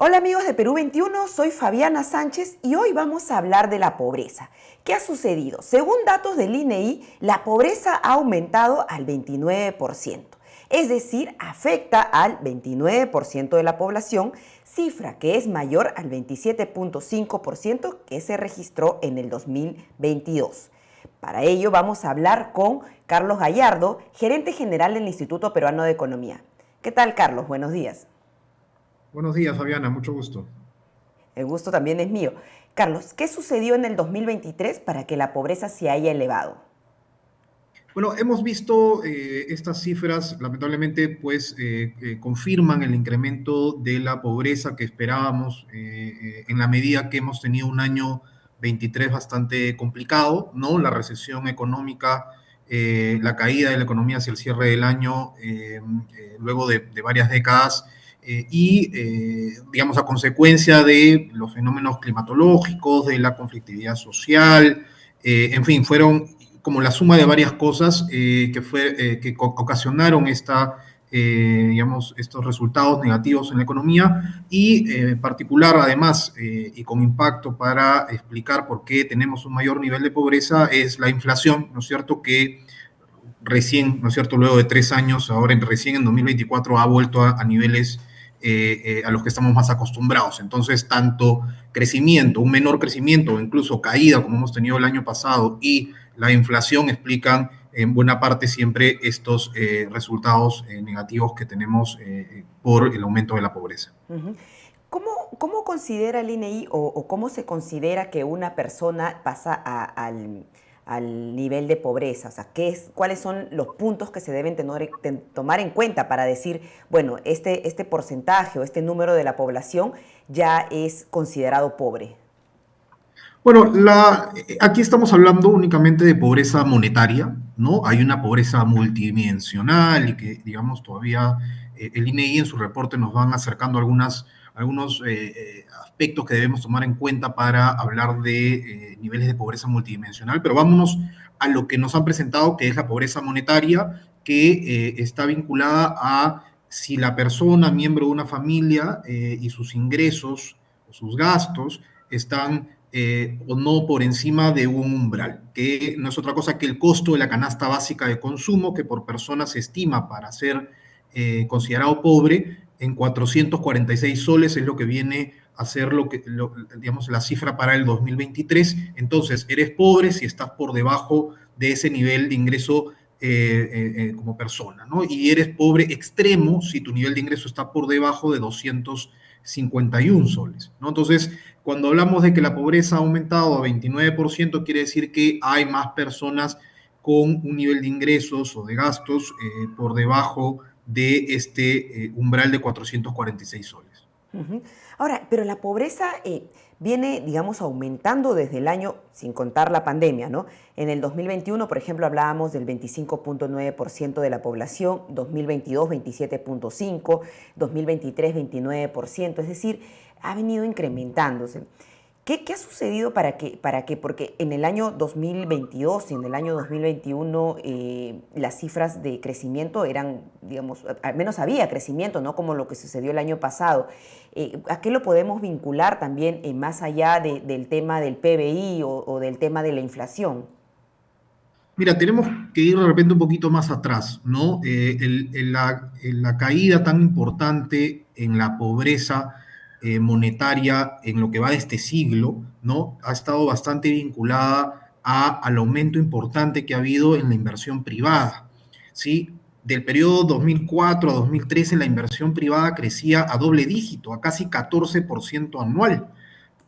Hola amigos de Perú 21, soy Fabiana Sánchez y hoy vamos a hablar de la pobreza. ¿Qué ha sucedido? Según datos del INEI, la pobreza ha aumentado al 29%, es decir, afecta al 29% de la población, cifra que es mayor al 27.5% que se registró en el 2022. Para ello vamos a hablar con Carlos Gallardo, gerente general del Instituto Peruano de Economía. ¿Qué tal, Carlos? Buenos días. Buenos días, Fabiana, mucho gusto. El gusto también es mío. Carlos, ¿qué sucedió en el 2023 para que la pobreza se haya elevado? Bueno, hemos visto estas cifras, lamentablemente, pues confirman el incremento de la pobreza que esperábamos en la medida que hemos tenido un año 23 bastante complicado, ¿no? La recesión económica, la caída de la economía hacia el cierre del año, luego de varias décadas, digamos, a consecuencia de los fenómenos climatológicos, de la conflictividad social, en fin, fueron como la suma de varias cosas que ocasionaron digamos, estos resultados negativos en la economía y en particular, además, y con impacto para explicar por qué tenemos un mayor nivel de pobreza, es la inflación, ¿no es cierto?, que recién, ¿no es cierto?, luego de 3 años, ahora recién en 2024 ha vuelto a niveles a los que estamos más acostumbrados. Entonces, tanto crecimiento, un menor crecimiento o incluso caída como hemos tenido el año pasado y la inflación explican en buena parte siempre estos resultados negativos que tenemos por el aumento de la pobreza. Ujú. ¿Cómo considera el INEI o cómo se considera que una persona pasa al nivel de pobreza? O sea, ¿cuáles son los puntos que se deben tomar en cuenta para decir, bueno, este porcentaje o este número de la población ya es considerado pobre? Bueno, aquí estamos hablando únicamente de pobreza monetaria, ¿no? Hay una pobreza multidimensional y que, digamos, todavía el INEGI en su reporte nos van acercando algunos aspectos que debemos tomar en cuenta para hablar de niveles de pobreza multidimensional, pero vámonos a lo que nos han presentado, que es la pobreza monetaria, que está vinculada a si la persona, miembro de una familia, y sus ingresos o sus gastos están o no por encima de un umbral, que no es otra cosa que el costo de la canasta básica de consumo, que por persona se estima para ser considerado pobre en 446 soles, es lo que viene a ser digamos, la cifra para el 2023. Entonces, eres pobre si estás por debajo de ese nivel de ingreso como persona, ¿no? Y eres pobre extremo si tu nivel de ingreso está por debajo de 251 soles, ¿no? Entonces, cuando hablamos de que la pobreza ha aumentado a 29%, quiere decir que hay más personas con un nivel de ingresos o de gastos por debajo de este umbral de 446 soles. Ujú. Ahora, pero la pobreza viene, digamos, aumentando desde el año, sin contar la pandemia, ¿no? En el 2021, por ejemplo, hablábamos del 25.9% de la población, 2022 27.5%, 2023 29%, es decir, ha venido incrementándose. ¿Qué ha sucedido porque en el año 2022 y en el año 2021 las cifras de crecimiento eran, digamos, al menos había crecimiento, no como lo que sucedió el año pasado? ¿A qué lo podemos vincular también más allá del tema del PBI o del tema de la inflación? Mira, tenemos que ir de repente un poquito más atrás, ¿no? La caída tan importante en la pobreza monetaria en lo que va de este siglo, ¿no? Ha estado bastante vinculada al aumento importante que ha habido en la inversión privada, ¿sí? Del periodo 2004 a 2013 la inversión privada crecía a doble dígito, a casi 14% anual,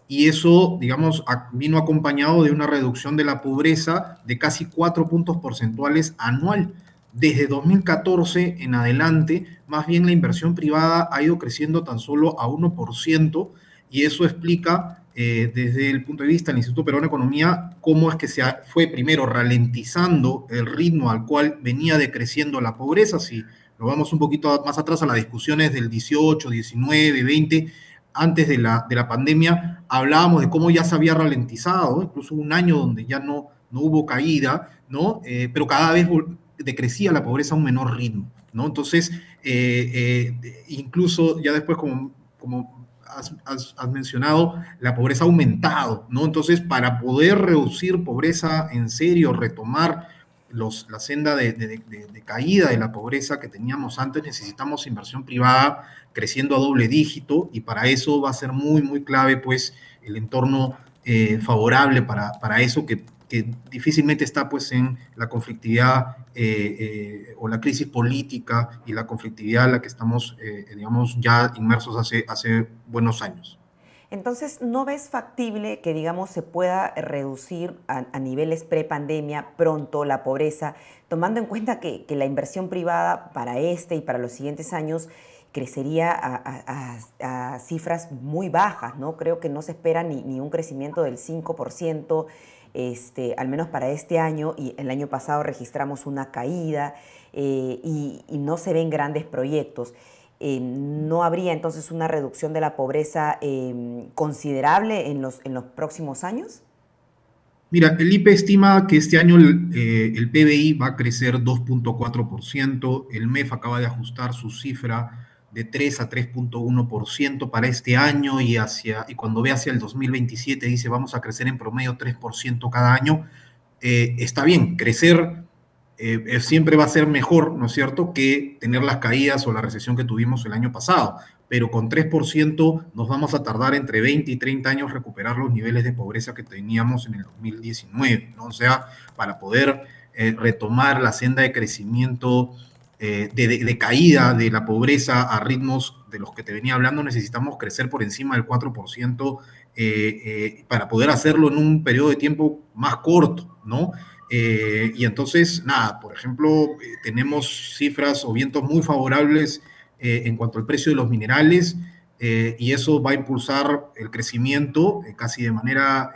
y eso, digamos, vino acompañado de una reducción de la pobreza de casi 4 puntos porcentuales anual. Desde 2014 en adelante, más bien la inversión privada ha ido creciendo tan solo a 1%, y eso explica desde el punto de vista del Instituto Peruano de Economía cómo es que fue primero ralentizando el ritmo al cual venía decreciendo la pobreza. Si lo vamos un poquito más atrás a las discusiones del 18, 19, 20, antes de la pandemia, hablábamos de cómo ya se había ralentizado, incluso un año donde ya no hubo caída, ¿no? Pero cada vez decrecía la pobreza a un menor ritmo, ¿no? Entonces, incluso ya después, como has mencionado, la pobreza ha aumentado, ¿no? Entonces, para poder reducir pobreza en serio, retomar la senda de caída de la pobreza que teníamos antes, necesitamos inversión privada creciendo a doble dígito, y para eso va a ser muy, muy clave, pues, el entorno favorable para eso, que difícilmente está, pues, en la conflictividad o la crisis política y la conflictividad en la que estamos, digamos, ya inmersos hace buenos años. Entonces, ¿no ves factible que, digamos, se pueda reducir a niveles pre-pandemia pronto la pobreza, tomando en cuenta que la inversión privada para este y para los siguientes años crecería a cifras muy bajas, ¿no? Creo que no se espera ni un crecimiento del 5%, al menos para este año, y el año pasado registramos una caída, y no se ven grandes proyectos. ¿No habría entonces una reducción de la pobreza considerable en los próximos años? Mira, el IPE estima que este año el PBI va a crecer 2,4%. El MEF acaba de ajustar su cifra de 3 a 3,1% para este año, y cuando ve hacia el 2027 dice vamos a crecer en promedio 3% cada año. Está bien, crecer siempre va a ser mejor, ¿no es cierto?, que tener las caídas o la recesión que tuvimos el año pasado, pero con 3% nos vamos a tardar entre 20 y 30 años recuperar los niveles de pobreza que teníamos en el 2019, ¿no? O sea, para poder retomar la senda de crecimiento, de caída de la pobreza a ritmos de los que te venía hablando, necesitamos crecer por encima del 4%, para poder hacerlo en un periodo de tiempo más corto, ¿no? Y entonces, nada, por ejemplo, tenemos cifras o vientos muy favorables en cuanto al precio de los minerales, y eso va a impulsar el crecimiento casi de manera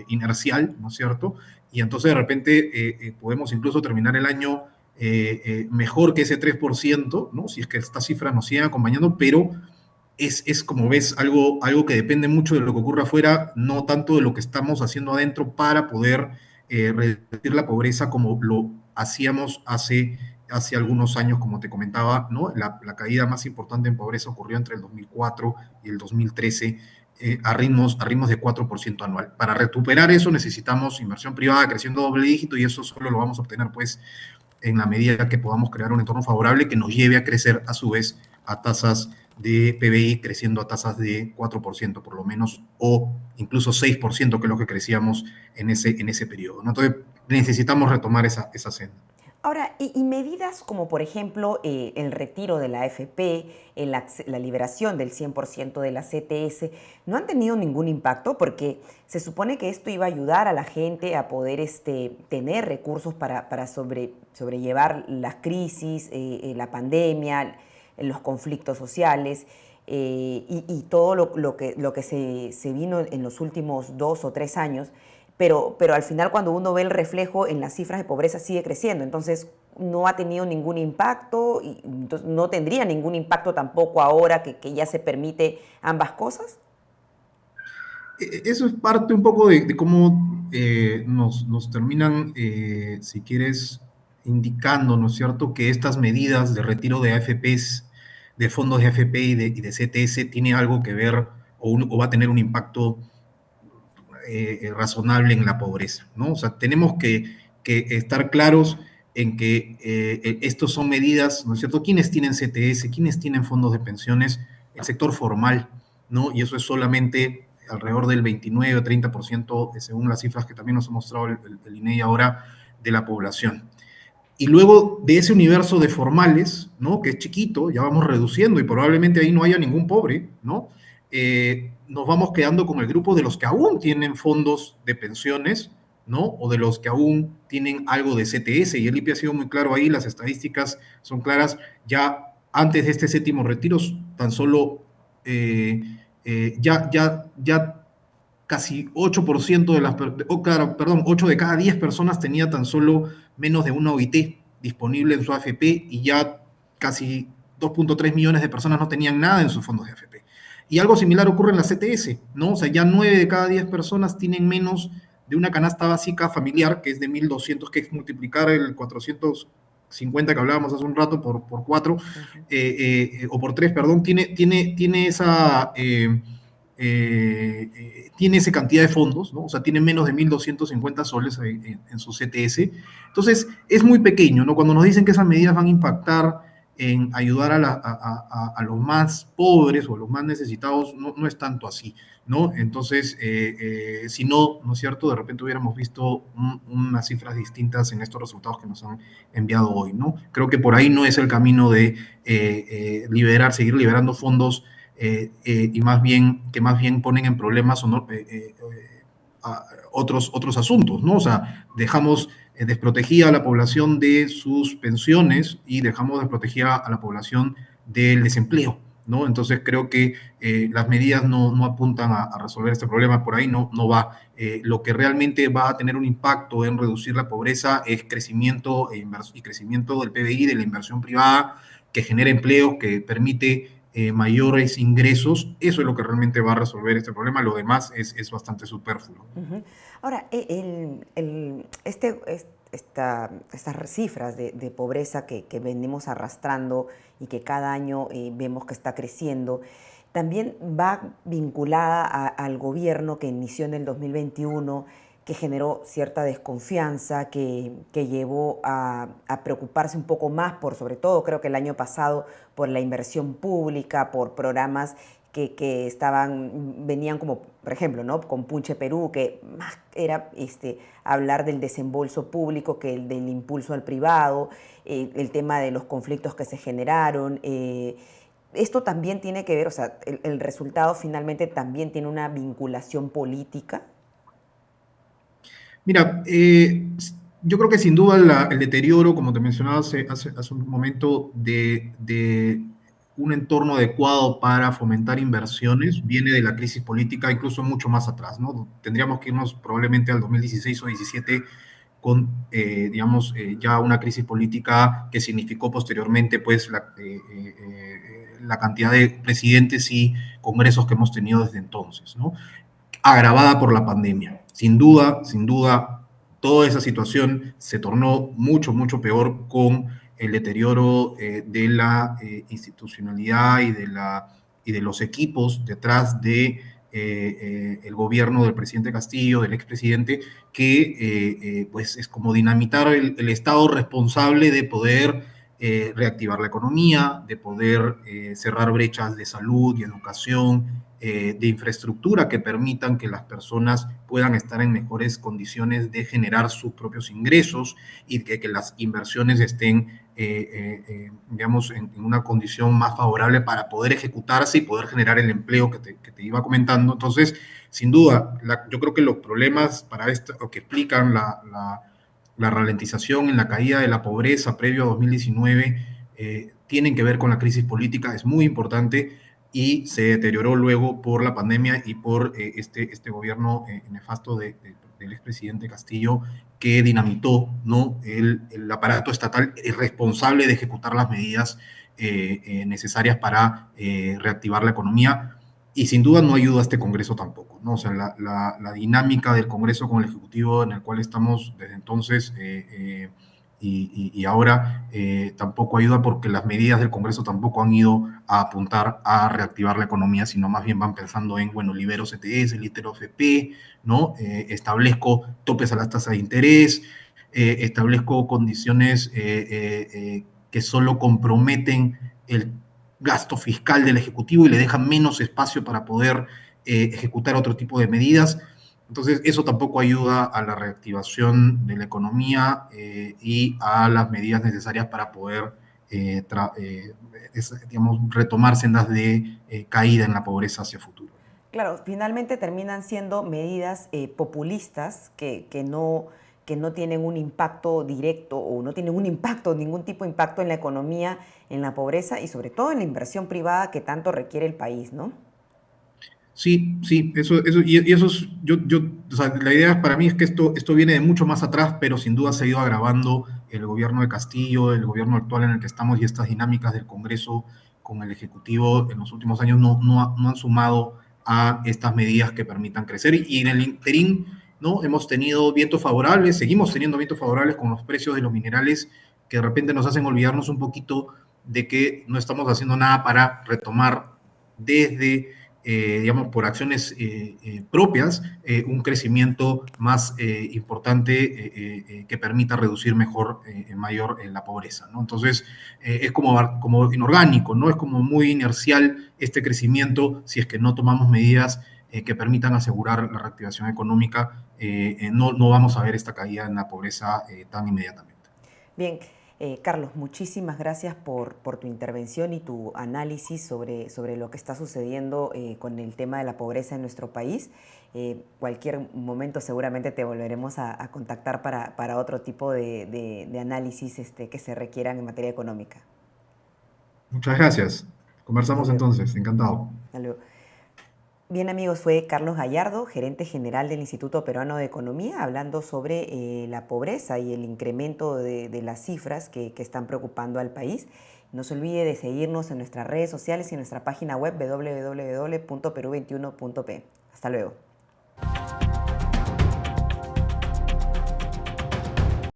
inercial, ¿no es cierto? Y entonces de repente podemos incluso terminar el año mejor que ese 3%, ¿no? Si es que estas cifras nos siguen acompañando, pero como ves, algo que depende mucho de lo que ocurra afuera, no tanto de lo que estamos haciendo adentro para poder reducir la pobreza como lo hacíamos hace algunos años, como te comentaba, ¿no? La caída más importante en pobreza ocurrió entre el 2004 y el 2013, a ritmos de 4% anual. Para recuperar eso necesitamos inversión privada creciendo doble dígito, y eso solo lo vamos a obtener, pues, en la medida que podamos crear un entorno favorable que nos lleve a crecer a su vez a tasas de PBI creciendo a tasas de 4% por lo menos, o incluso 6%, que es lo que crecíamos en ese periodo, ¿no? Entonces necesitamos retomar esa senda. Ahora, y medidas como por ejemplo el retiro de la AFP, la liberación del 100% de la CTS, ¿no han tenido ningún impacto? Porque se supone que esto iba a ayudar a la gente a poder tener recursos para sobrellevar las crisis, la pandemia, los conflictos sociales, y todo lo que se vino en los últimos 2 o 3 años. Pero al final, cuando uno ve el reflejo en las cifras de pobreza, sigue creciendo. Entonces, no ha tenido ningún impacto, y entonces no tendría ningún impacto tampoco ahora que ya se permite ambas cosas. Eso es parte un poco de cómo nos terminan, si quieres, indicando, ¿no es cierto?, que estas medidas de retiro de AFPs, de fondos de AFP y de CTS, tiene algo que ver, o va a tener un impacto razonable en la pobreza, ¿no? O sea, tenemos que estar claros en que estos son medidas, ¿no es cierto? ¿Quiénes tienen CTS? ¿Quiénes tienen fondos de pensiones? El sector formal, ¿no? Y eso es solamente alrededor del 29 o 30%, según las cifras que también nos ha mostrado el INEGI ahora, de la población. Y luego de ese universo de formales, ¿no?, que es chiquito, ya vamos reduciendo y probablemente ahí no haya ningún pobre, ¿no? Nos vamos quedando con el grupo de los que aún tienen fondos de pensiones, ¿no? O de los que aún tienen algo de CTS. Y el IPI ha sido muy claro ahí, las estadísticas son claras. Ya antes de este séptimo retiro, tan solo ya casi 8% de las, perdón, 8 de cada 10 personas tenía tan solo menos de una OIT disponible en su AFP, y ya casi 2,3 millones de personas no tenían nada en sus fondos de AFP. Y algo similar ocurre en la CTS, ¿no? O sea, ya 9 de cada 10 personas tienen menos de una canasta básica familiar, que es de 1.200, que es multiplicar el 50 que hablábamos hace un rato por 4, Ujú. o por 3, perdón, tiene esa... tiene esa cantidad de fondos, ¿no? O sea, tiene menos de 1.250 soles en su CTS. Entonces, es muy pequeño, ¿no? Cuando nos dicen que esas medidas van a impactar en ayudar a los más pobres o a los más necesitados, no es tanto así, ¿no? Entonces, si no, ¿no es cierto? De repente hubiéramos visto unas cifras distintas en estos resultados que nos han enviado hoy, ¿no? Creo que por ahí no es el camino de seguir liberando fondos y que más bien ponen en problemas o no, otros asuntos, ¿no? O sea, dejamos desprotegida a la población de sus pensiones y dejamos desprotegida a la población del desempleo, ¿no? Entonces creo que las medidas no apuntan a resolver este problema, por ahí no va. Lo que realmente va a tener un impacto en reducir la pobreza es crecimiento y crecimiento del PBI, de la inversión privada, que genera empleo, que permite mayores ingresos. Eso es lo que realmente va a resolver este problema. Lo demás es bastante superfluo. Ujú. Ahora, estas cifras de pobreza que venimos arrastrando y que cada año vemos que está creciendo, también va vinculada al gobierno que inició en el 2021, que generó cierta desconfianza, que llevó a preocuparse un poco más por, sobre todo creo que el año pasado, por la inversión pública, por programas que venían como, por ejemplo, ¿no? Con Punche Perú, que más era hablar del desembolso público que el del impulso al privado, el tema de los conflictos que se generaron. Esto también tiene que ver, o sea, el resultado finalmente también tiene una vinculación política. Mira, yo creo que sin duda el deterioro, como te mencionaba hace un momento, de un entorno adecuado para fomentar inversiones viene de la crisis política, incluso mucho más atrás, ¿no? Tendríamos que irnos probablemente al 2016 o 17 con, digamos, ya una crisis política que significó posteriormente, pues, la cantidad de presidentes y congresos que hemos tenido desde entonces, ¿no? Agravada por la pandemia. Sin duda, toda esa situación se tornó mucho peor con el deterioro de la institucionalidad y de los equipos detrás de el gobierno del presidente Castillo, del expresidente, que pues es como dinamitar el Estado responsable de poder reactivar la economía, de poder cerrar brechas de salud y educación, de infraestructura que permitan que las personas puedan estar en mejores condiciones de generar sus propios ingresos y que las inversiones estén, digamos, en una condición más favorable para poder ejecutarse y poder generar el empleo que te iba comentando. Entonces, sin duda, yo creo que los problemas para esto, o que explican la ralentización en la caída de la pobreza previo a 2019, tienen que ver con la crisis política, es muy importante, y se deterioró luego por la pandemia y por este gobierno nefasto del expresidente Castillo, que dinamitó, ¿no? El aparato estatal responsable de ejecutar las medidas necesarias para reactivar la economía. Y sin duda no ayuda a este Congreso tampoco, ¿no? O sea, la dinámica del Congreso con el Ejecutivo en el cual estamos desde entonces y ahora tampoco ayuda, porque las medidas del Congreso tampoco han ido a apuntar a reactivar la economía, sino más bien van pensando en, bueno, libero CTS, libero FP, ¿no? Establezco topes a las tasas de interés, establezco condiciones que solo comprometen el gasto fiscal del Ejecutivo y le dejan menos espacio para poder ejecutar otro tipo de medidas. Entonces, eso tampoco ayuda a la reactivación de la economía y a las medidas necesarias para poder, digamos, retomar sendas de caída en la pobreza hacia futuro. Claro, finalmente terminan siendo medidas populistas que no tienen un impacto directo o no tienen un impacto, ningún tipo de impacto en la economía, en la pobreza y sobre todo en la inversión privada que tanto requiere el país, ¿no? Sí, y eso es, o sea, la idea para mí es que esto viene de mucho más atrás, pero sin duda se ha ido agravando el gobierno de Castillo, el gobierno actual en el que estamos, y estas dinámicas del Congreso con el Ejecutivo en los últimos años no han sumado a estas medidas que permitan crecer. Y en el interín, ¿no? Hemos tenido vientos favorables, seguimos teniendo vientos favorables con los precios de los minerales que de repente nos hacen olvidarnos un poquito de que no estamos haciendo nada para retomar desde, digamos, por acciones propias, un crecimiento más importante que permita reducir mejor, mayor la pobreza, ¿no? Entonces, es como inorgánico, ¿no? Es como muy inercial este crecimiento si es que no tomamos medidas que permitan asegurar la reactivación económica, no vamos a ver esta caída en la pobreza tan inmediatamente. Bien, Carlos, muchísimas gracias por tu intervención y tu análisis sobre lo que está sucediendo con el tema de la pobreza en nuestro país. Cualquier momento seguramente te volveremos a contactar para otro tipo de análisis que se requieran en materia económica. Muchas gracias. Hasta Conversamos luego. entonces. Encantado. Hasta luego. Bien amigos, fue Carlos Gallardo, gerente general del Instituto Peruano de Economía, hablando sobre la pobreza y el incremento de las cifras que están preocupando al país. No se olvide de seguirnos en nuestras redes sociales y en nuestra página web www.peru21.p. Hasta luego.